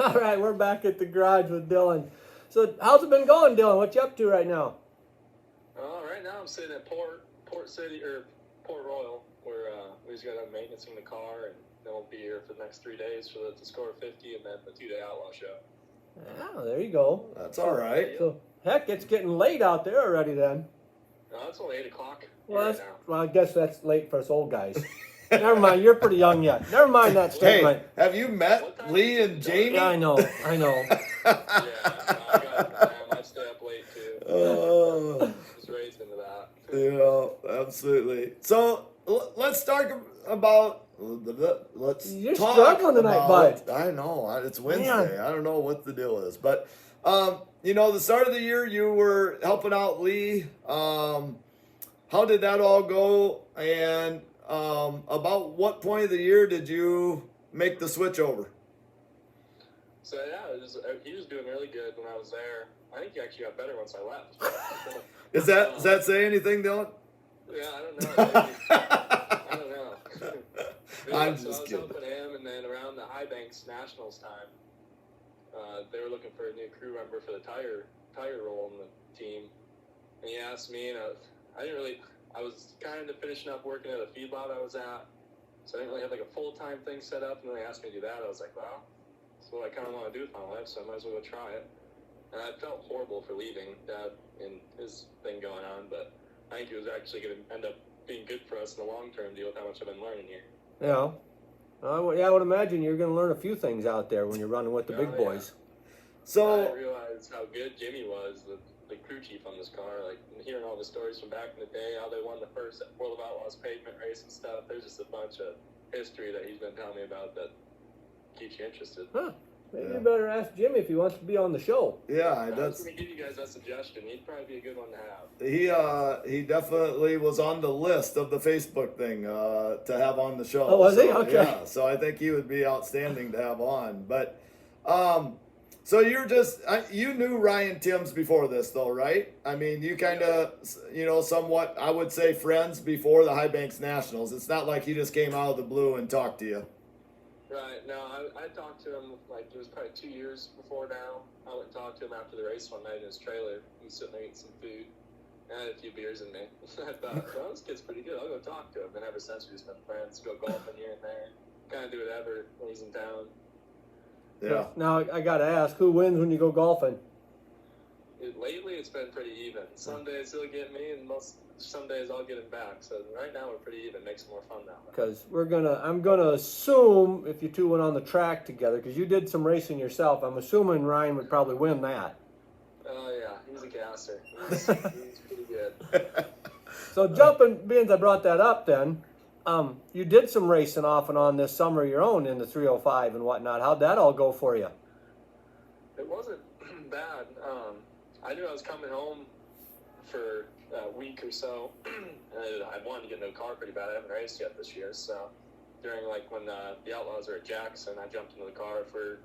All right, we're back at the garage with Dylan. So, how's it been going, Dylan? What you up to right now? Right now I'm sitting at Port Royal, where we just got done maintaining the car, and then we'll be here for the next 3 days for the Score 50 and then the 2-day outlaw show. Yeah, there you go. That's all right. So, heck, it's getting late out there already then. No, it's only 8 o'clock Well, right now. well, I guess that's late for us old guys. Never mind, you're pretty young yet. Never mind that statement. Hey, have you met Lee and Jamie? Yeah, I know. Yeah, I stay up late too. Oh. Just raised into that. Yeah, absolutely. So let's talk about. You're talk struggling tonight, about, bud. I know it's Wednesday. Man. I don't know what the deal is, but the start of the year you were helping out Lee. How did that all go? And about what point of the year did you make the switch over? So yeah, he was doing really good when I was there. I think he actually got better once I left. Does that say anything, Dylan? Yeah, I don't know. I don't know. I'm so just I was kidding. helping him, and then around the High Banks Nationals time, they were looking for a new crew member for the tire role in the team. And he asked me, and I was kind of finishing up working at a feedlot I was at, so I didn't really have like a full-time thing set up, and then they asked me to do that. I was like, well, that's what I kind of want to do with my life, so I might as well go try it. And I felt horrible for leaving Dad and his thing going on, but I think it was actually going to end up being good for us in the long-term deal with how much I've been learning here. Yeah. I would imagine you're going to learn a few things out there when you're running with the big boys. So I didn't realize how good Jimmy was, the crew chief on this car. Like, hearing all the stories from back in the day, how they won the first World of Outlaws pavement race and stuff. There's just a bunch of history that he's been telling me about that keeps you interested. Huh. Maybe you better ask Jimmy if he wants to be on the show. Yeah, I was going to give you guys that suggestion. He'd probably be a good one to have. he definitely was on the list of the Facebook thing to have on the show. Oh, was he? Okay. Yeah, so I think he would be outstanding to have on. But so you knew Ryan Timms before this, though, right? I mean, you kind of, somewhat, I would say, friends before the High Banks Nationals. It's not like he just came out of the blue and talked to you. Right. No, I talked to him, it was probably 2 years before now. I went and talked to him after the race one night in his trailer. He was sitting there eating some food. And I had a few beers in me. I thought, well, this kid's pretty good. I'll go talk to him. And ever since, we've just been friends. Go golfing here and there. Kind of do whatever when he's in town. Yeah. Now, I got to ask, who wins when you go golfing? Lately, it's been pretty even. Some days he'll get me, and some days I'll get him back. So right now, we're pretty even. Makes it more fun now. Because I'm gonna assume if you two went on the track together, because you did some racing yourself, I'm assuming Ryan would probably win that. Oh yeah, he's a gasser. He's pretty good. So being I brought that up, then you did some racing off and on this summer of your own in the 305 and whatnot. How'd that all go for you? It wasn't bad. I knew I was coming home for a week or so. I wanted to get into a car pretty bad. I haven't raced yet this year, so during when the Outlaws were at Jackson, I jumped into the car for,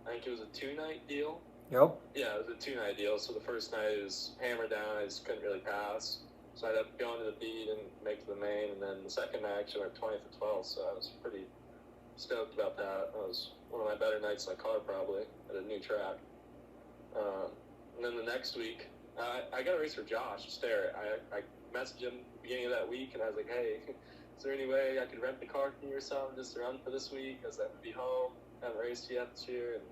I think it was a 2-night deal. Yep. Yeah, it was a 2-night deal. So the first night it was hammered down. I just couldn't really pass. So I ended up going to the beat and make to the main. And then the second night I actually went 20th to 12th. So I was pretty stoked about that. That was one of my better nights in the car probably at a new track. And then the next week, I got a race for Josh Starrett. I messaged him at the beginning of that week, and I was like, hey, is there any way I could rent the car from you or something just to run for this week? Because I would be home. I haven't raced yet this year. And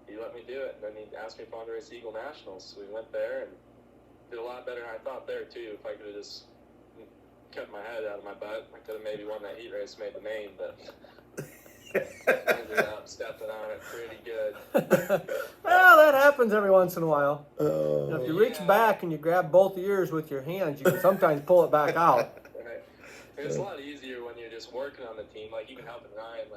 he let me do it. And then he asked me if I wanted to race Eagle Nationals. So we went there and did a lot better than I thought there, too. If I could have just kept my head out of my butt, I could have maybe won that heat race, made the main, but I ended up stepping on it pretty good. Well, that happens every once in a while. Oh. If you reach back and you grab both ears with your hands, you can sometimes pull it back out. Right. And it's a lot easier when you're just working on the team. Like, even helping Ryan,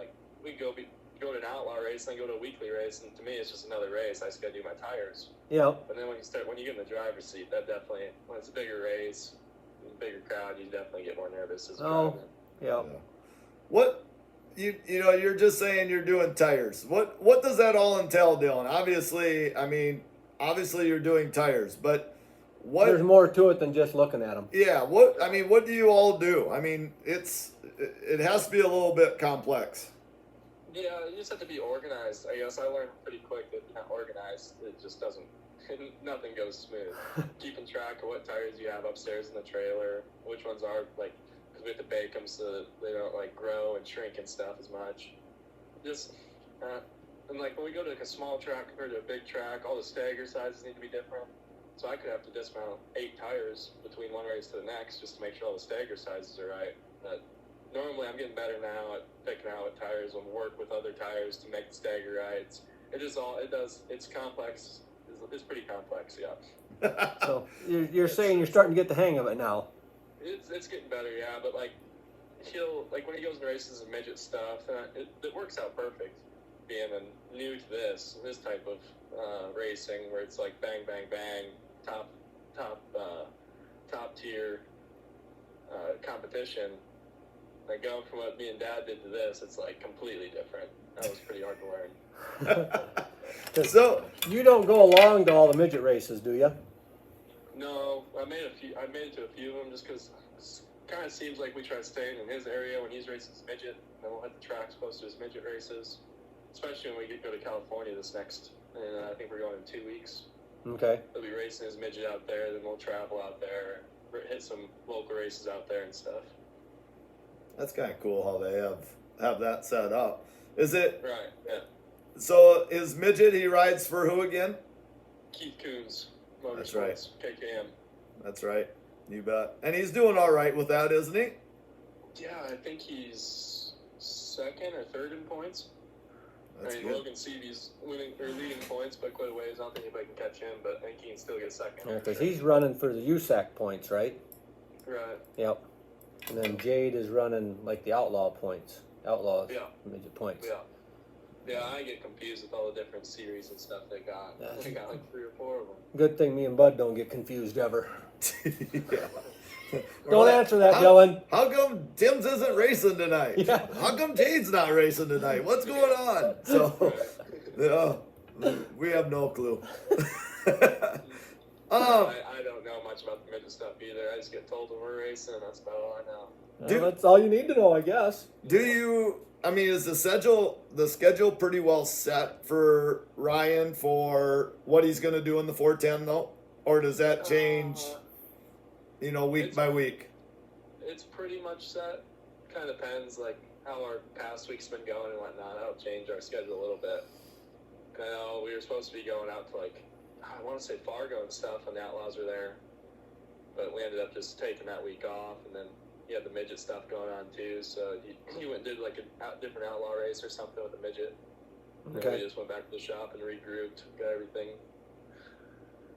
we go to an outlaw race and then go to a weekly race, and to me it's just another race. I just gotta do my tires. Yeah. But then when you get in the driver's seat, that definitely, when it's a bigger race, bigger crowd, you definitely get more nervous as a driver. Yeah. What you're just saying you're doing tires. What does that all entail, Dylan? Obviously you're doing tires, but what? There's more to it than just looking at them. Yeah. What do you all do? It has to be a little bit complex. Yeah, you just have to be organized. I guess I learned pretty quick that if you're not organized, it just doesn't, nothing goes smooth. Keeping track of what tires you have upstairs in the trailer, which ones are, like, because we have to bake them so that they don't, like, grow and shrink and stuff as much. Just, and, like, when we go to, like, a small track compared to a big track, all the stagger sizes need to be different. So I could have to dismount 8 tires between one race to the next just to make sure all the stagger sizes are right. But normally I'm getting better now at picking out what tires will work with other tires to make the stagger right. It's complex. It's pretty complex, yeah. So you're saying you're starting to get the hang of it now. It's getting better, yeah. But like when he goes and races and midget stuff, it works out perfect. Being new to this type of racing where it's like bang bang bang, top tier competition. Like going from what me and Dad did to this, it's like completely different. That was pretty hard to learn. So you don't go along to all the midget races, do you? No, I made it to a few of them just because it kind of seems like we try to stay in his area when he's racing his midget, and we'll hit the tracks close to his midget races. Especially when we go to California this next, and I think we're going in 2 weeks. Okay. He'll be racing his midget out there, then we'll travel out there, hit some local races out there and stuff. That's kind of cool how they have that set up. Is it? Right, yeah. So his midget, he rides for who again? Keith Coons, Motorsports, That's right. KKM. That's right. You bet. And he's doing all right with that, isn't he? Yeah, I think he's second or third in points. That's I mean, good. Logan Seavy's leading points by quite a ways. I don't think anybody can catch him, but I think he can still get second. Yeah, because he's running for the USAC points, right? Right. Yep. And then Jade is running like the outlaw points. Outlaws. Yeah. Midget points. Yeah. Yeah, I get confused with all the different series and stuff they got. Yeah. They got like 3 or 4 of them. Good thing me and Bud don't get confused ever. Yeah. Don't answer that, Dylan. How come Tim's isn't racing tonight? Yeah. How come Jade's not racing tonight? What's going on? So, yeah, we have no clue. I don't know much about the midget stuff either. I just get told when we're racing, and that's about all I know. Well, that's all you need to know, I guess. Do you? I mean, is the schedule pretty well set for Ryan for what he's going to do in the 410 though, or does that change? Week by week. It's pretty much set. Kind of depends, like how our past week's been going and whatnot. That'll change our schedule a little bit. I know we were supposed to be going out to I want to say Fargo and stuff, and the Outlaws were there, but we ended up just taking that week off, and then he had the midget stuff going on too. So he went and did like a different outlaw race or something with the midget. And then we just went back to the shop and regrouped, got everything.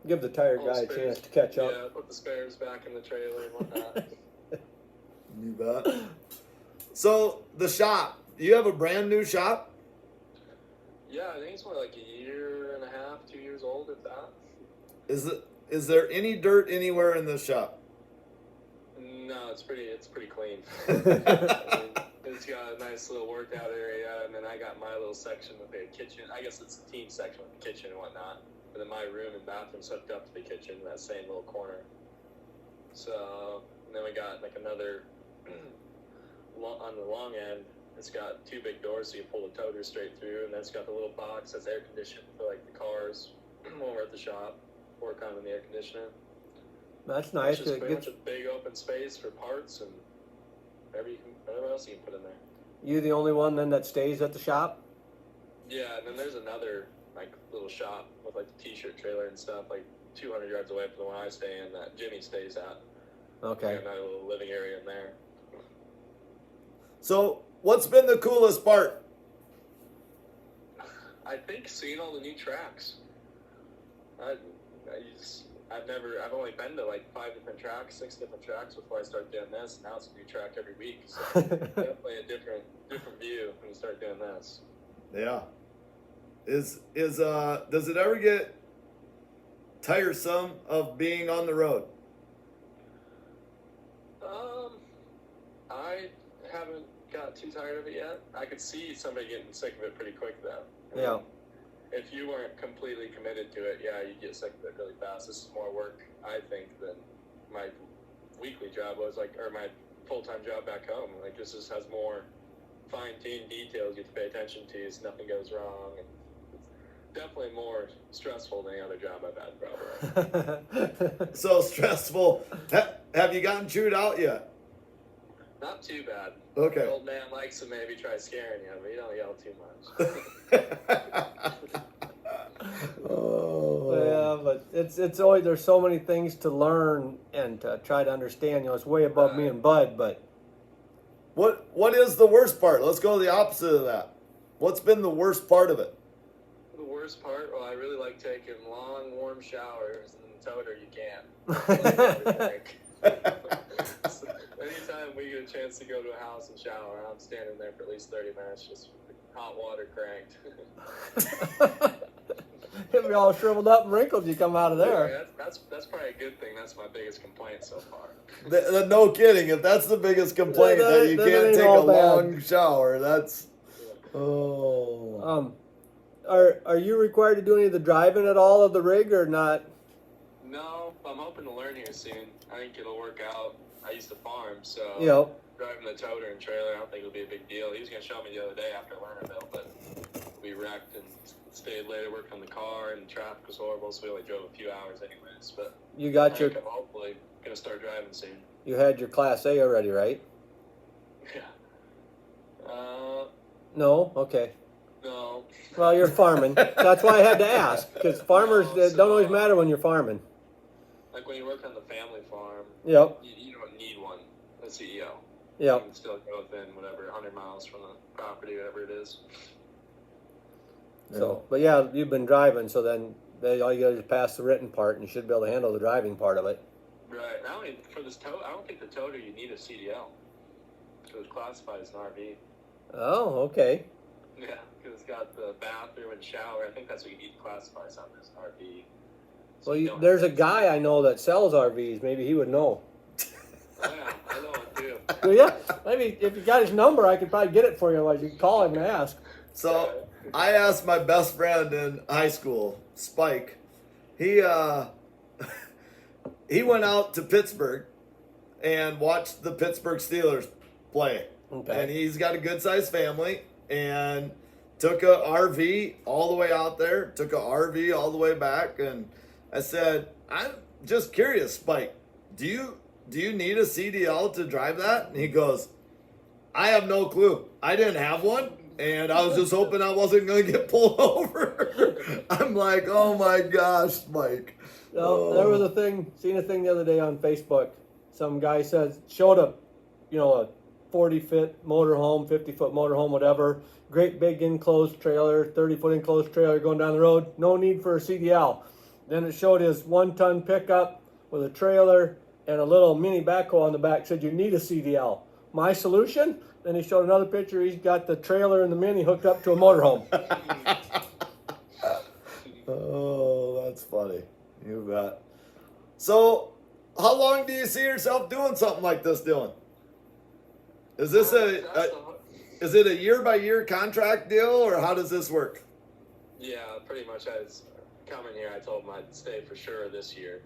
Give the tired All guy a spares. chance to catch up. Yeah, put the spares back in the trailer and whatnot. You bet. So the shop, you have a brand new shop? Yeah, I think it's only like a year and a half, 2 years old, if that. Is there any dirt anywhere in the shop? No, it's pretty clean. I mean, it's got a nice little workout area, and then I got my little section with a kitchen. I guess it's the team section with the kitchen and whatnot. And then my room and bathroom's hooked up to the kitchen in that same little corner. So, and then we got like another, on the long end, it's got 2 big doors so you can pull the toter straight through, and then it's got the little box that's air conditioned for like the cars when we're at the shop, work on in the air conditioner. That's nice. It's just pretty much a big open space for parts and whatever else you can put in there. You the only one then that stays at the shop? Yeah, and then there's another like little shop with like the t-shirt trailer and stuff, like 200 yards away from the one I stay in that Jimmy stays at. Okay. We got a little living area in there. So what's been the coolest part? I think seeing all the new tracks. I've only been to like 5 different tracks, 6 different tracks before I start doing this. Now it's a new track every week, so definitely a different view when you start doing this. Yeah. Does it ever get tiresome of being on the road? I haven't got too tired of it yet. I could see somebody getting sick of it pretty quick though. Yeah. If you weren't completely committed to it, yeah, you'd get sick of it really fast. This is more work, I think, than my weekly job was, or my full-time job back home. Like, this just has more fine-tuned details you have to pay attention to so nothing goes wrong. And it's definitely more stressful than any other job I've had, probably. So stressful. Have you gotten chewed out yet? Not too bad. Okay. The old man likes to maybe try scaring you, but you don't yell too much. Oh. Yeah, but it's always, there's so many things to learn and to try to understand. You know, it's way above me and Bud, but What is the worst part? Let's go to the opposite of that. What's been the worst part of it? The worst part? Well, I really like taking long, warm showers, and in toter you can't. So, anytime we get a chance to go to a house and shower, I'm standing there for at least 30 minutes, just with hot water cranked. You'll be all shriveled up and wrinkled. You come out of there. Yeah, that's probably a good thing. That's my biggest complaint so far. No kidding. If that's the biggest complaint, that you can't take a long shower, that's. Oh. Are you required to do any of the driving at all of the rig or not? No, I'm hoping to learn here soon. I think it'll work out. I used to farm, so Yep. driving the toter and trailer, I don't think it'll be a big deal. He was going to show me the other day after Lernerville, but we wrecked and stayed later working on the car, and traffic was horrible, so we only drove a few hours anyways. But You got I your, think I'm hopefully going to start driving soon. you had your Class A already, right? Yeah. No? Okay. No. Well, you're farming. That's why I had to ask, because farmers don't always matter when you're farming. Like when you work on the family farm, Yep. you don't need one, a CEO. You Yep. can still go within whatever 100 miles from the property, whatever it is. So, but yeah, you've been driving, so then all you got to do is pass the written part, and you should be able to handle the driving part of it. Right. Now, for this tow, I don't think the toter you need a CDL. Because it's classified as an RV. Oh, okay. Yeah, because it's got the bathroom and shower. I think that's what you need to classify something as an RV. So Well, there's a guy I know that sells RVs. Maybe he would know. Oh, yeah, I know it too. Well, yeah, maybe if you got his number, I could probably get it for you. Otherwise, you can call him and ask. So I asked my best friend in high school, Spike. He he went out to Pittsburgh and watched the Pittsburgh Steelers play. Okay. And he's got a good sized family and took a RV all the way out there, took a RV all the way back, and I said, I'm just curious, Spike, do you need a CDL to drive that? And he goes, I have no clue. I didn't have one, and I was just hoping I wasn't going to get pulled over. I'm like, oh my gosh, Spike. No, there was seen a thing the other day on Facebook. Some guy showed a 40-foot motorhome, 50-foot motorhome, whatever. Great big enclosed trailer, 30-foot enclosed trailer going down the road. No need for a CDL. Then it showed his 1-ton pickup with a trailer and a little mini backhoe on the back. Said you need a CDL. My solution? Then he showed another picture. He's got the trailer and the mini hooked up to a motorhome. Oh, that's funny. You bet. So, how long do you see yourself doing something like this, Dylan? Is this is it a year-by-year contract deal, or how does this work? Yeah, pretty much. I was coming here, I told him I'd stay for sure this year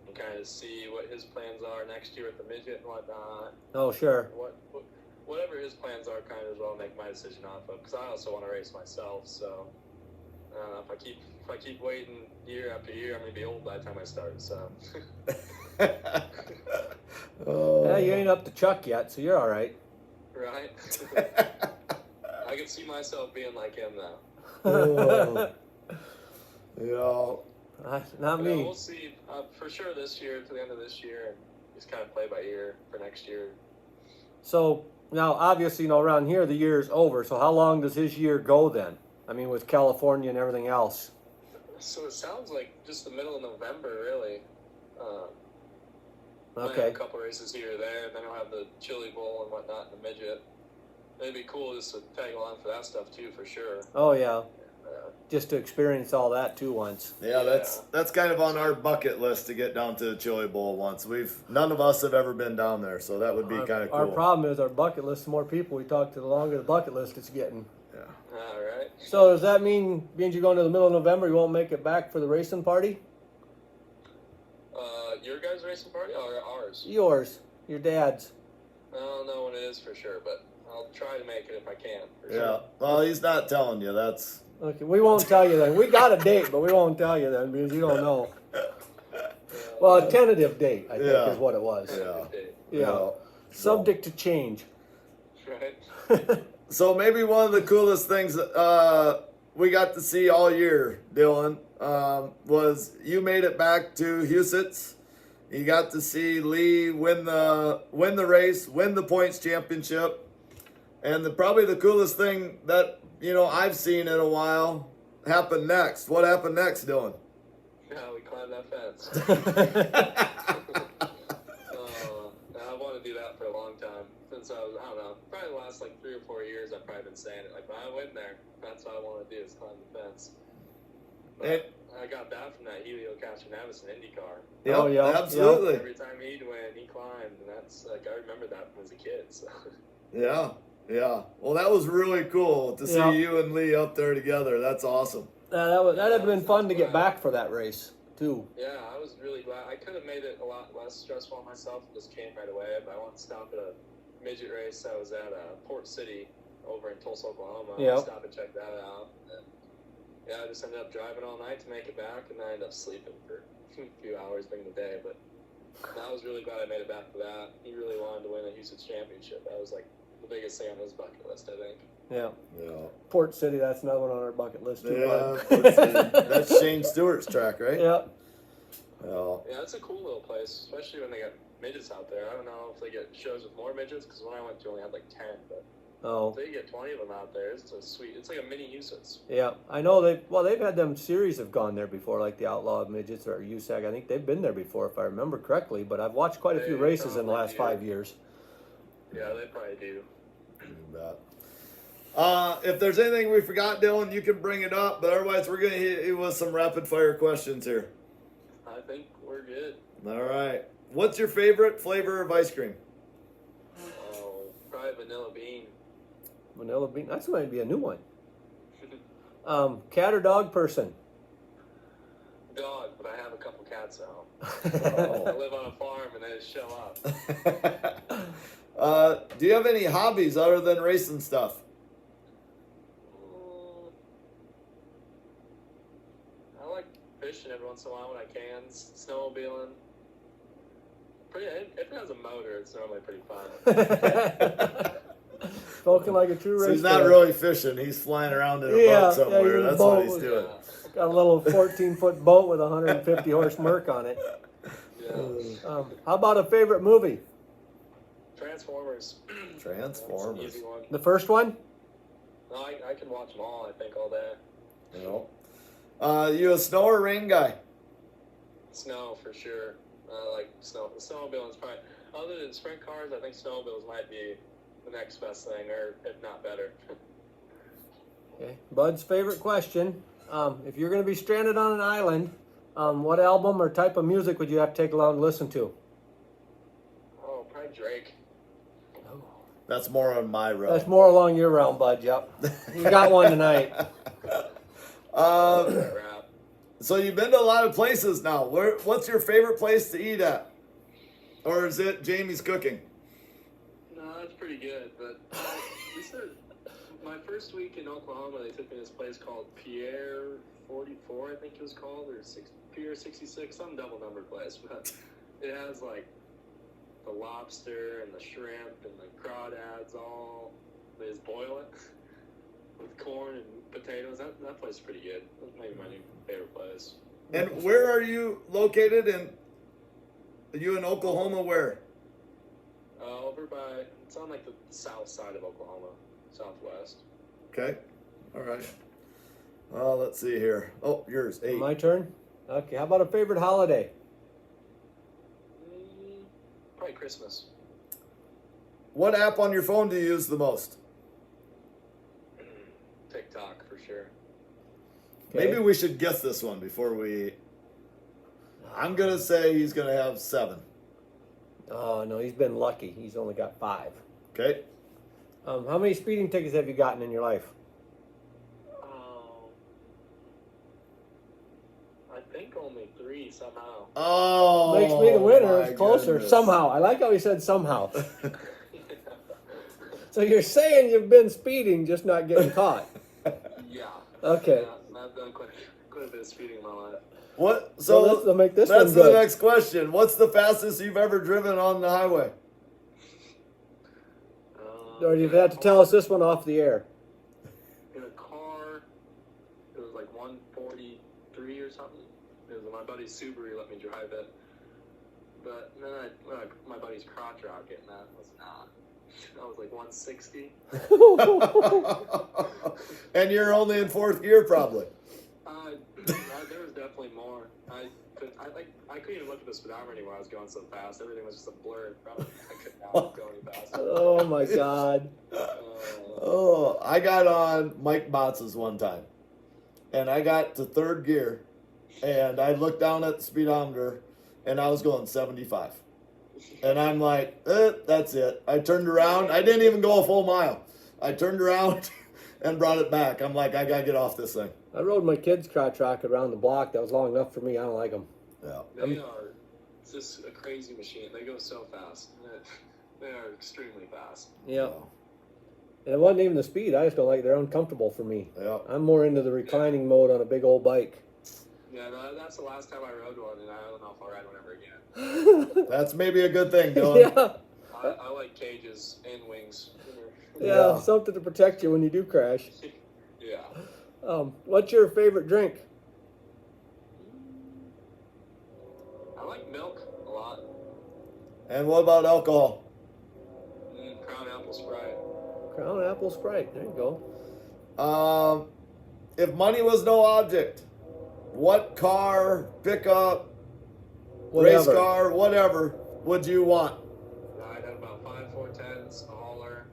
and kind of see what his plans are next year with the midget and whatnot. Oh, sure. Whatever his plans are, kind of as well make my decision off of. Because I also want to race myself, so if I keep waiting year after year, I'm gonna be old by the time I start. So. Oh. Yeah, you ain't up to Chuck yet, so you're all right. Right. I can see myself being like him now. Oh. Yeah. Not me. We'll see. For sure this year, to the end of this year, and just kind of play by ear for next year. So now, obviously, around here the year is over. So how long does his year go then? I mean, with California and everything else. So it sounds like just the middle of November, really. Okay. A couple races here or there, and then I'll have the Chili Bowl and whatnot in the midget. It'd be cool just to tag along for that stuff too, for sure. Oh yeah. Just to experience all that too once. Yeah, that's kind of on our bucket list to get down to the Chili Bowl once. None of us have ever been down there, so that would be kind of cool. Our problem is our bucket list. The more people we talk to, the longer the bucket list it's getting. Yeah. All right. So does that mean, being you're going to the middle of November, you won't make it back for the racing party? Your guys' racing party or ours? Yours, your dad's. I don't know when it is for sure, but I'll try to make it if I can. For Yeah. Sure. Well, he's not telling you. That's. Okay, we won't tell you then. We got a date, but we won't tell you then because you don't know. Well, a tentative date, I think, Yeah. is what it was. Yeah. Yeah. Subject to change. Right. So maybe one of the coolest things we got to see all year, Dylan, was you made it back to Huset's. You got to see Lee win the race, win the points championship, and probably the coolest thing that I've seen in a while happened next. What happened next, Dylan? Yeah, we climbed that fence. I want to do that for a long time. Since I don't know, probably the last like 3 or 4 years, I've probably been saying it. Like, when I win there, that's what I want to do is climb the fence. But I got that from that Helio Castroneves in IndyCar. Yep, Oh, yeah. absolutely. Every time he'd win, he climbed, and that's like I remember that from as a kid. So. Yeah. Well, that was really cool to see you and Lee up there together. That's awesome. That'd have been fun to get back for that race too. Yeah, I was really glad. I could have made it a lot less stressful on myself and just came right away. But I wanted to stop at a midget race. I was at Port City over in Tulsa, Oklahoma. Yeah. I stopped and checked that out. And I just ended up driving all night to make it back, and then I ended up sleeping for a few hours during the day. But I was really glad I made it back for that. He really wanted to win a Houston championship. That was like the biggest thing on his bucket list, I think. Yeah. Yeah. Port City, that's another one on our bucket list too. Yeah, bud. that's Shane Stewart's track, right? Yeah. Yeah, it's a cool little place, especially when they got midgets out there. I don't know if they get shows with more midgets, because when I went to, only had like 10, but Oh. if they get 20 of them out there, it's a sweet. It's like a mini Houston's. Yeah, I know they've had them series have gone there before, like the Outlaw Midgets or USAC. I think they've been there before, if I remember correctly. But I've watched quite a few They races in the probably last do. 5 years. Yeah, they probably do. You bet. If there's anything we forgot, Dylan, you can bring it up. But otherwise, we're gonna hit you with some rapid fire questions here. I think we're good. All right. What's your favorite flavor of ice cream? Oh, probably vanilla bean. Vanilla bean. That's going to be a new one. Cat or dog person? Dog, but I have a couple cats at home. I live on a farm and they just show up. Do you have any hobbies other than racing stuff? I like fishing every once in a while when I can. Snowmobiling. If it has a motor, it's normally pretty fun. Spoken like a true racer. So he's not really fishing. He's flying around in a boat somewhere. he's in a That's boat what he's with- doing. Got a little 14-foot boat with a 150 horse Merc on it. Yeah. How about a favorite movie? Transformers. Transformers. That's an easy one. The first one? No, I can watch them all, I think, all day. You know. You a snow or rain guy? Snow, for sure. I like snow. The snowmobile is probably, other than sprint cars, I think snowmobiles might be the next best thing, or if not better. Okay. Bud's favorite question. If you're going to be stranded on an island, what album or type of music would you have to take along and listen to? Oh, probably Drake. That's more on my road. That's more along your realm, Bud. Yep. You got one tonight. Rap. So you've been to a lot of places now. What's your favorite place to eat at? Or is it Jamie's cooking? No, that's pretty good, but my first week in Oklahoma, they took me to this place called Pierre 44, I think it was called, or Pierre 66, some double number place, but it has like the lobster and the shrimp and the crawdads all, they just boil it with corn and potatoes. That place is pretty good. That's maybe my new favorite place. And where are you located? Are you in Oklahoma where? Over by, it's on like the south side of Oklahoma, southwest. Okay. All right. Well, let's see here. Oh, yours. 8. My turn? Okay. How about a favorite holiday? Probably Christmas. What app on your phone do you use the most? TikTok, for sure. Okay. Maybe we should guess this one before we... I'm going to say he's going to have 7. Oh, no, he's been lucky. He's only got 5. Okay. How many speeding tickets have you gotten in your life? I think only 3 somehow. Oh, Makes me the winner. my It's closer. goodness. Somehow. I like how he said somehow. So you're saying you've been speeding, just not getting caught. Yeah. Okay. Yeah, I've done quite a bit of speeding in my life. What? So So let's make this that's one the good. next question. What's the fastest you've ever driven on the highway? Or you have to tell us this one off the air. In a car, it was like 143 or something. It was my buddy's Subaru let me drive it. But then my buddy's crotch rocket, and that was not. That was like 160. And you're only in fourth gear, probably. There was definitely more. I couldn't even look at the speedometer anymore. I was going so fast. Everything was just a blur. Probably I could not go any faster. Oh my God. Oh, I got on Mike Botz's one time, and I got to third gear, and I looked down at the speedometer, and I was going 75. And I'm like, that's it. I turned around. I didn't even go a full mile. I turned around and brought it back. I'm like, I got to get off this thing. I rode my kid's crotch rocket around the block. That was long enough for me. I don't like them. Yeah. They are just a crazy machine. They go so fast. They are extremely fast. Yeah. And it wasn't even the speed. I just don't like. They're uncomfortable for me. Yeah. I'm more into the reclining mode on a big old bike. Yeah, that's the last time I rode one, and I don't know if I'll ride one ever again. That's maybe a good thing, Dylan. Yeah. I like cages and wings. Yeah, Yeah. something to protect you when you do crash. Yeah. What's your favorite drink? I like milk a lot. And what about alcohol? Crown Apple Sprite. Crown Apple Sprite. There you go. If money was no object, what car, pickup, race Whatever. car, whatever, would you want? I'd have about 5 410s, a hauler,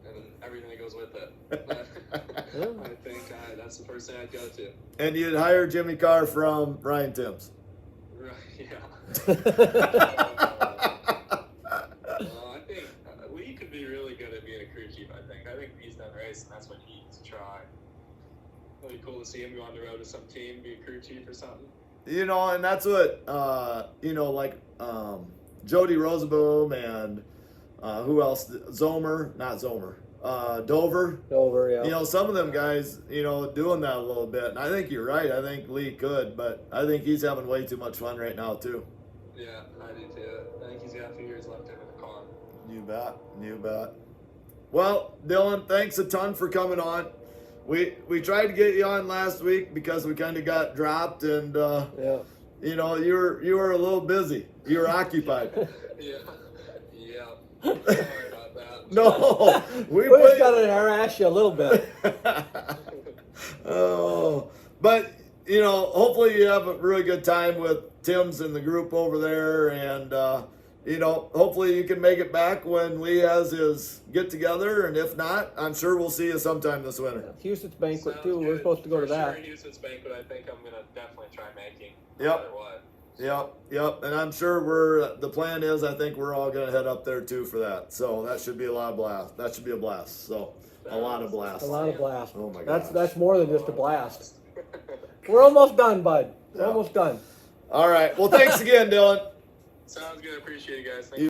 and everything that goes with it. I think that's the first thing I'd go to. And you'd hire Jimmy Carr from Ryan Timms. Right, yeah. I think Lee could be really good at being a crew chief, I think. I think he's done race, and that's what he needs to try. It'd be cool to see him go on the road with some team, be a crew chief or something. You know, and that's what, Jody Rosenboom and who else? Dover. Over, yeah. You know, some of them guys, doing that a little bit. And I think you're right. I think Lee could, but I think he's having way too much fun right now, too. Yeah, I do too. I think he's got a few years left in the car. You bet. Well, Dylan, thanks a ton for coming on. We tried to get you on last week because we kind of got dropped, and Yeah. you were a little busy. You were occupied. Yeah. Sorry about that. No, we just got to harass you a little bit. Oh, but hopefully you have a really good time with Tim's and the group over there, and hopefully you can make it back when Lee has his get together, and if not, I'm sure we'll see you sometime this winter. Houston's banquet Sounds too. We're good. supposed to go to For that. Sure, Houston's banquet, I think I'm gonna definitely try making. No Yep. matter what. Yep, and I'm sure the plan is, I think we're all gonna head up there too for that. So that should be a lot of blast. That should be a blast. So a lot of blast. A lot of blast. Oh my That's gosh. that's more than just a blast. We're almost done, bud. We're Yeah. almost done. All right. Well, thanks again, Dylan. Sounds good. Appreciate it, guys. Thank you.